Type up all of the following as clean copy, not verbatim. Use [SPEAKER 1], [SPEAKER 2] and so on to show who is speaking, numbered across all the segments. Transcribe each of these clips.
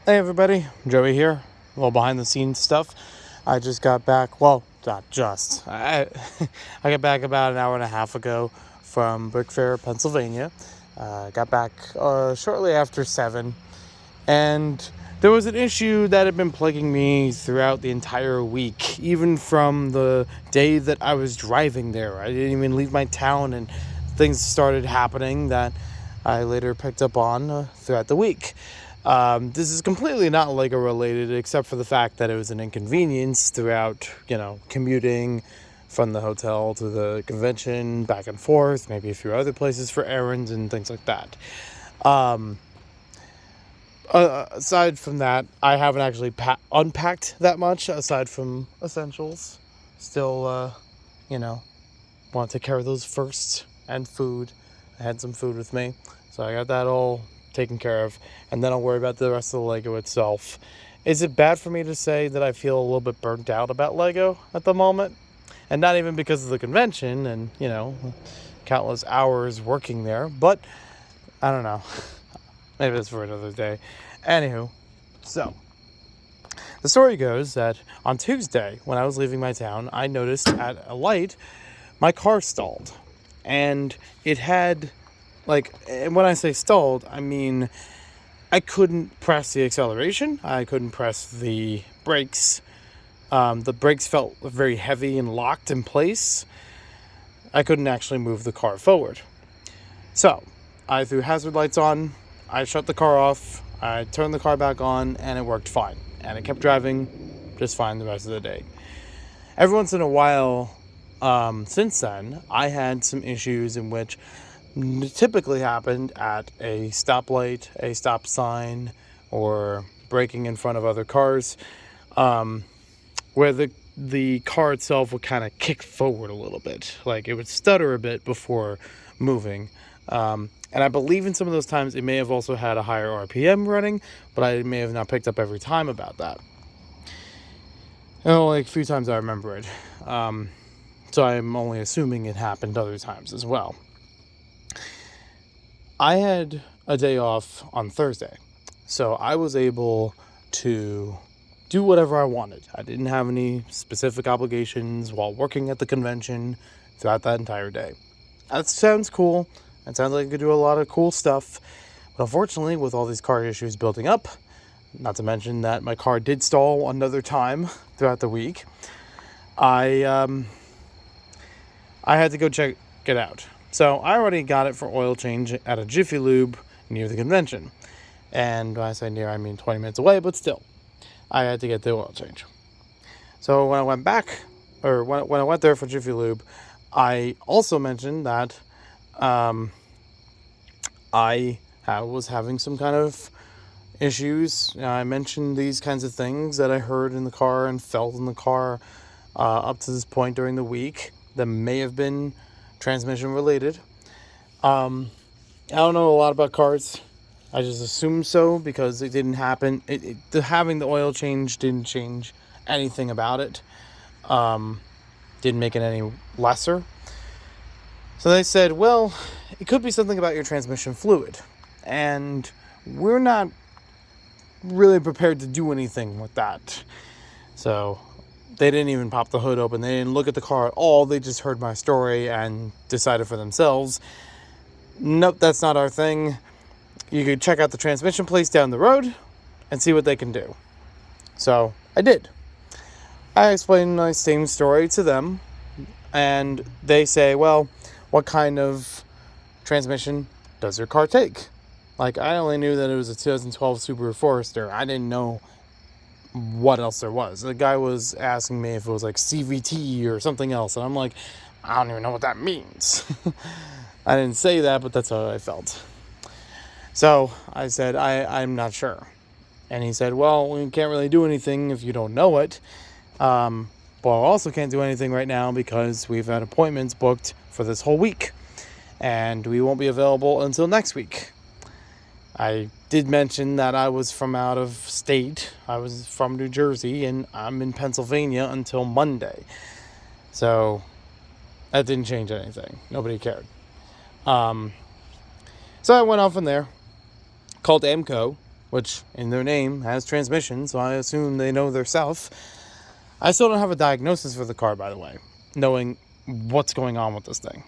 [SPEAKER 1] Hey everybody, Joey here. A little behind the scenes stuff. I just got back, well, not just. I got back about an hour and a half ago from Brick Fair, Pennsylvania. Got back shortly after 7, and there was an issue that had been plaguing me throughout the entire week, even from the day that I was driving there. I didn't even leave my town, and things started happening that I later picked up on throughout the week. This is completely not Lego related, except for the fact that it was an inconvenience throughout, commuting from the hotel to the convention, back and forth, maybe a few other places for errands and things like that. Um, Aside from that, I haven't actually unpacked that much, aside from essentials. Still, want to take care of those first, and food. I had some food with me, so I got that all taken care of, and then I'll worry about the rest of the Lego itself. Is it bad for me to say that I feel a little bit burnt out about Lego at the moment? And not even because of the convention and, countless hours working there, but I don't know. Maybe that's for another day. Anywho, so the story goes that on Tuesday, when I was leaving my town, I noticed at a light my car stalled. And it had, and when I say stalled, I mean I couldn't press the acceleration, I couldn't press the brakes. The brakes felt very heavy and locked in place. I couldn't actually move the car forward. So I threw hazard lights on, I shut the car off, I turned the car back on, and it worked fine. And it kept driving just fine the rest of the day. Every once in a while, since then, I had some issues in which typically happened at a stoplight, a stop sign, or braking in front of other cars, where the car itself would kind of kick forward a little bit. Like it would stutter a bit before moving. And I believe in some of those times it may have also had a higher RPM running, but I may have not picked up every time about that. Only a few times I remember it. So I'm only assuming it happened other times as well. I had a day off on Thursday, so I was able to do whatever I wanted. I didn't have any specific obligations while working at the convention throughout that entire day. That sounds cool. It sounds like I could do a lot of cool stuff. But unfortunately, with all these car issues building up, not to mention that my car did stall another time throughout the week, I had to go check it out. So I already got it for oil change at a Jiffy Lube near the convention. And when I say near, I mean 20 minutes away, but still, I had to get the oil change. So when I went back, or when I went there for Jiffy Lube, I also mentioned that I was having some kind of issues. I mentioned these kinds of things that I heard in the car and felt in the car up to this point during the week that may have been transmission related. I don't know a lot about cars. I just assume so because it didn't happen. Having the oil change didn't change anything about it. Didn't make it any lesser. So they said, well, it could be something about your transmission fluid. And we're not really prepared to do anything with that. So they didn't even pop the hood open. They didn't look at the car at all. They just heard my story and decided for themselves, nope, that's not our thing. You could check out the transmission place down the road and see what they can do. So I did. I explained my same story to them, and they say, well, what kind of transmission does your car take? Like, I only knew that it was a 2012 Subaru Forester. I didn't know what else there was. The guy was asking me if it was like CVT or something else, and I'm like, I don't even know what that means. I didn't say that, but that's how I felt. So I said, I'm not sure. And he said, well, we can't really do anything if you don't know it. But I also can't do anything right now because we've had appointments booked for this whole week. And we won't be available until next week. I did mention that I was from out of state. I was from New Jersey, and I'm in Pennsylvania until Monday. So that didn't change anything. Nobody cared. So I went on from there, called AMCO, which in their name has transmission, so I assume they know their stuff. I still don't have a diagnosis for the car, by the way, knowing what's going on with this thing.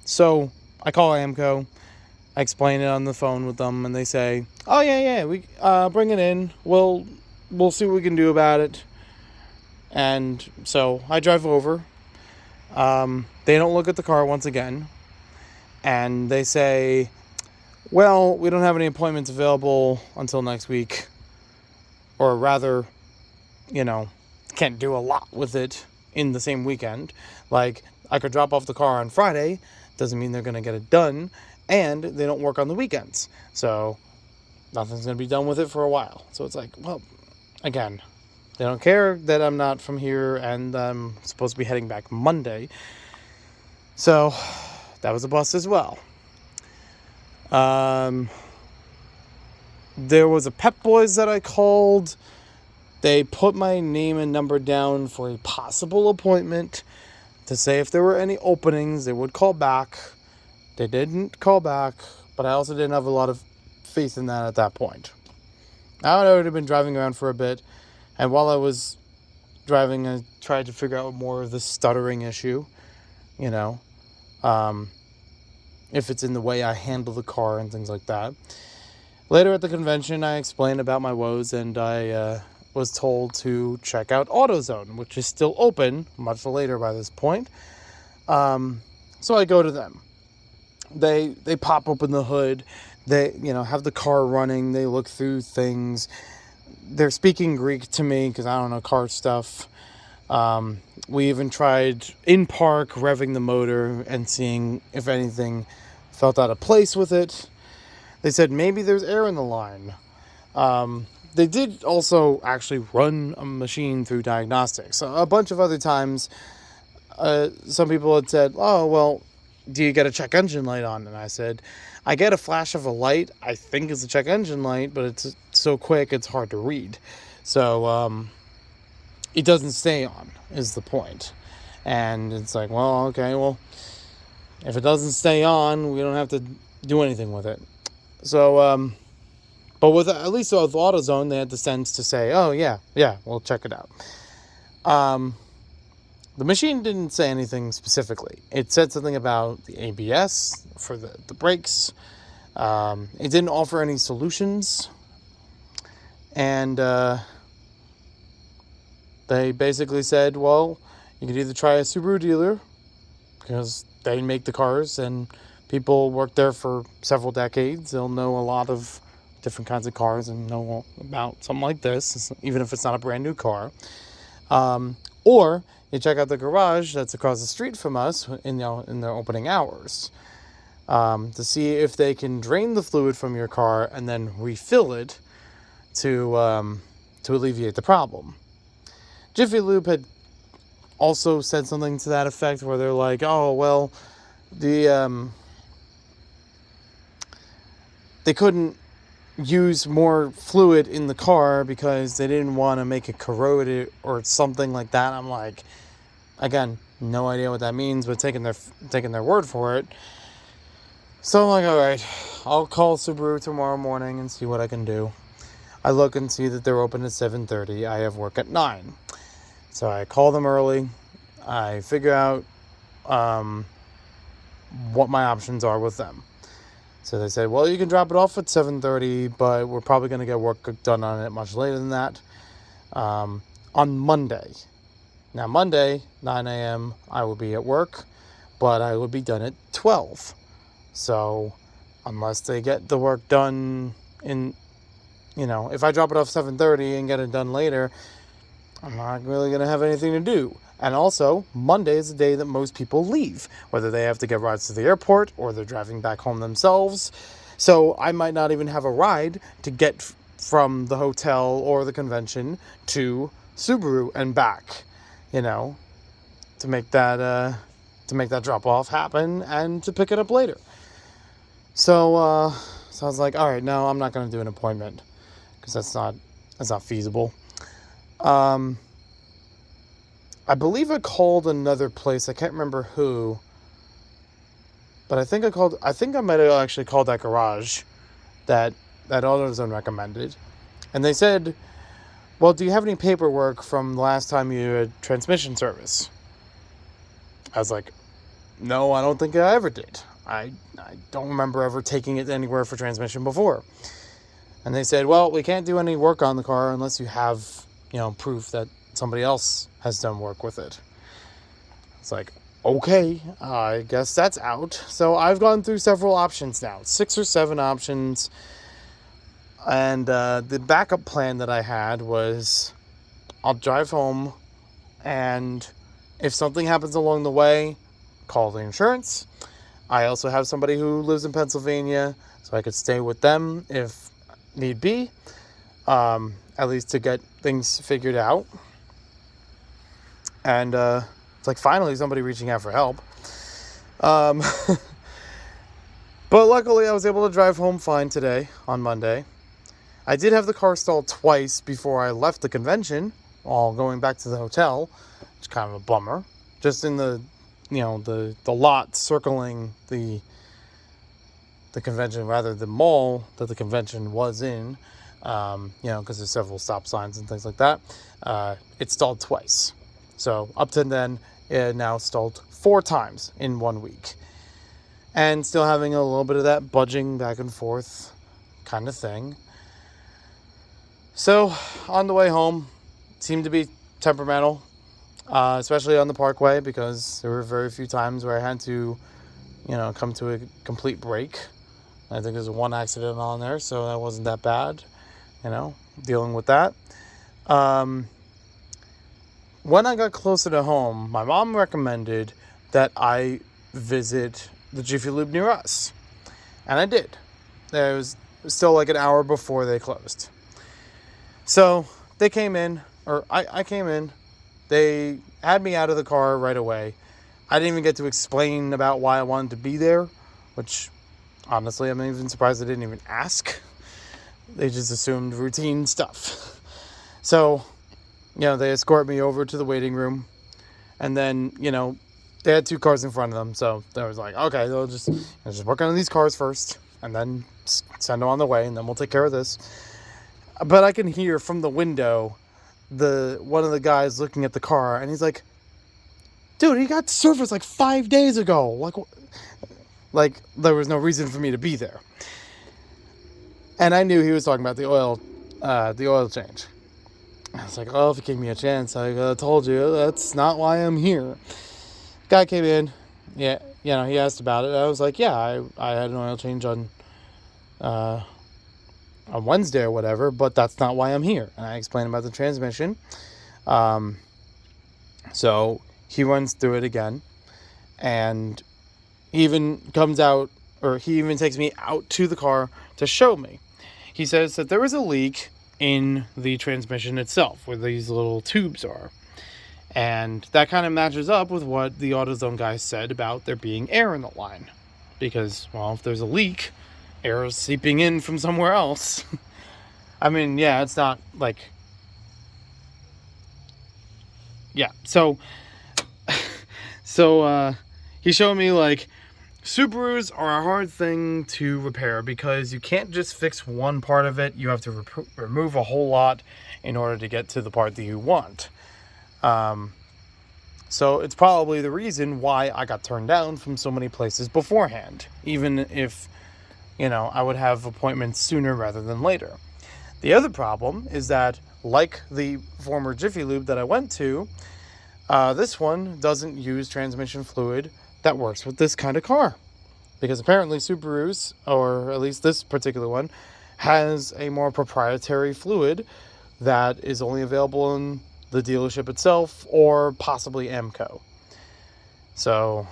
[SPEAKER 1] So I call AAMCO, I explain it on the phone with them, and they say, "Oh yeah, we bring it in. We'll see what we can do about it." And so I drive over. They don't look at the car once again, and they say, "Well, we don't have any appointments available until next week, or rather, can't do a lot with it in the same weekend. Like, I could drop off the car on Friday, doesn't mean they're going to get it done, and they don't work on the weekends, so nothing's going to be done with it for a while." So it's like, well, again, they don't care that I'm not from here, and I'm supposed to be heading back Monday. So that was a bust as well. There was a Pep Boys that I called. They put my name and number down for a possible appointment to say if there were any openings, they would call back. They didn't call back, but I also didn't have a lot of faith in that at that point. I had already been driving around for a bit, and while I was driving, I tried to figure out more of the stuttering issue, if it's in the way I handle the car and things like that. Later at the convention, I explained about my woes, and I was told to check out AutoZone, which is still open, much later by this point. So I go to them. They pop open the hood. They, have the car running. They look through things. They're speaking Greek to me because I don't know car stuff. We even tried in park revving the motor and seeing if anything felt out of place with it. They said maybe there's air in the line. They did also actually run a machine through diagnostics. A bunch of other times, some people had said, "Oh, well, do you get a check engine light on?" And I said, "I get a flash of a light. I think it's a check engine light, but it's so quick it's hard to read. So it doesn't stay on, is the point." And it's like, well, okay, well, if it doesn't stay on, we don't have to do anything with it. So, but with at least with AutoZone, they had the sense to say, "Oh yeah, we'll check it out." The machine didn't say anything specifically. It said something about the ABS for the brakes. It didn't offer any solutions. And they basically said, well, you could either try a Subaru dealer, because they make the cars and people work there for several decades. They'll know a lot of different kinds of cars and know about something like this, even if it's not a brand new car. Or you check out the garage that's across the street from us in their opening hours, to see if they can drain the fluid from your car and then refill it to alleviate the problem. Jiffy Lube had also said something to that effect, where they're like, "Oh, well, they couldn't use more fluid in the car because they didn't want to make it corroded or something like that." I'm like, again, no idea what that means, but taking their word for it. So I'm like, all right, I'll call Subaru tomorrow morning and see what I can do. I look and see that they're open at 7:30. I have work at 9. So I call them early. I figure out what my options are with them. So they said, well, you can drop it off at 7:30, but we're probably going to get work done on it much later than that on Monday. Now, Monday, 9 a.m., I will be at work, but I will be done at 12. So unless they get the work done if I drop it off 7:30 and get it done later, I'm not really going to have anything to do. And also, Monday is the day that most people leave, whether they have to get rides to the airport or they're driving back home themselves. So I might not even have a ride to get from the hotel or the convention to Subaru and back, to make that drop off happen and to pick it up later. So I was like, all right, no, I'm not going to do an appointment because that's not feasible. I believe I called another place. I can't remember who, but I think I might have actually called that garage that that AutoZone recommended. And they said, well, do you have any paperwork from the last time you had transmission service? I was like, no, I don't think I ever did. I don't remember ever taking it anywhere for transmission before. And they said, well, we can't do any work on the car unless you have, proof that somebody else has done work with it. It's like, okay, I guess that's out. So I've gone through several options now, 6 or 7 options. And the backup plan that I had was I'll drive home, and if something happens along the way, call the insurance. I also have somebody who lives in Pennsylvania, so I could stay with them if need be, at least to get things figured out. And it's like finally somebody reaching out for help. But luckily I was able to drive home fine today on Monday. I did have the car stalled twice before I left the convention, while going back to the hotel, which is kind of a bummer. Just in the lot circling the convention, rather the mall that the convention was in, because there's several stop signs and things like that. It stalled twice. So up to then, it now stalled 4 times in 1 week. And still having a little bit of that budging back and forth kind of thing. So on the way home, seemed to be temperamental, especially on the Parkway, because there were very few times where I had to, come to a complete break. I think there's 1 accident on there, so that wasn't that bad, dealing with that. When I got closer to home, my mom recommended that I visit the Jiffy Lube near us. And I did. It was still like an hour before they closed. So they came in, or I came in. They had me out of the car right away. I didn't even get to explain about why I wanted to be there, which honestly, I'm even surprised they didn't even ask. They just assumed routine stuff. So, they escort me over to the waiting room. And then, they had 2 cars in front of them. So they was like, okay, they'll just work on these cars first and then send them on the way, and then we'll take care of this. But I can hear from the window one of the guys looking at the car, and he's like, dude, he got serviced like 5 days ago. Like there was no reason for me to be there. And I knew he was talking about the oil change. I was like, oh, if you gave me a chance, I told you that's not why I'm here. Guy came in. Yeah, he asked about it. I was like, yeah, I had an oil change on Wednesday or whatever, but that's not why I'm here. And I explained about the transmission. So he runs through it again, and he even takes me out to the car to show me. He says that there was a leak in the transmission itself, where these little tubes are. And that kind of matches up with what the AutoZone guy said about there being air in the line. Because, well, if there's a leak, air is seeping in from somewhere else. I mean, yeah, it's not like... Yeah, so he showed me, like, Subarus are a hard thing to repair because you can't just fix one part of it. You have to remove a whole lot in order to get to the part that you want. So it's probably the reason why I got turned down from so many places beforehand, even if, I would have appointments sooner rather than later. The other problem is that, like the former Jiffy Lube that I went to, this one doesn't use transmission fluid that works with this kind of car. Because apparently Subarus, or at least this particular one, has a more proprietary fluid that is only available in the dealership itself or possibly AMCO. So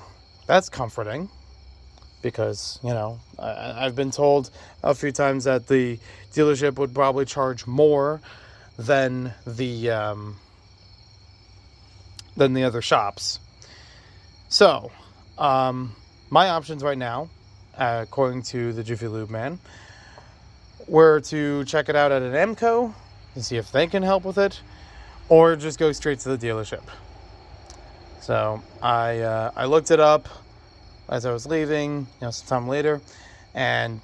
[SPEAKER 1] that's comforting because, I've been told a few times that the dealership would probably charge more than the other shops. So, my options right now, according to the Jiffy Lube man, were to check it out at an AMCO and see if they can help with it, or just go straight to the dealership. So I looked it up as I was leaving, sometime later, And,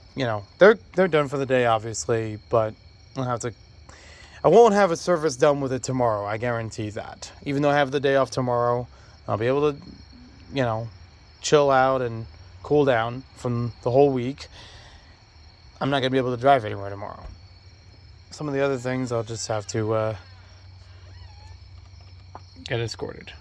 [SPEAKER 1] they're done for the day, obviously, but I won't have a service done with it tomorrow. I guarantee that. Even though I have the day off tomorrow, I'll be able to, chill out and cool down from the whole week. I'm not going to be able to drive anywhere tomorrow. Some of the other things I'll just have to get escorted.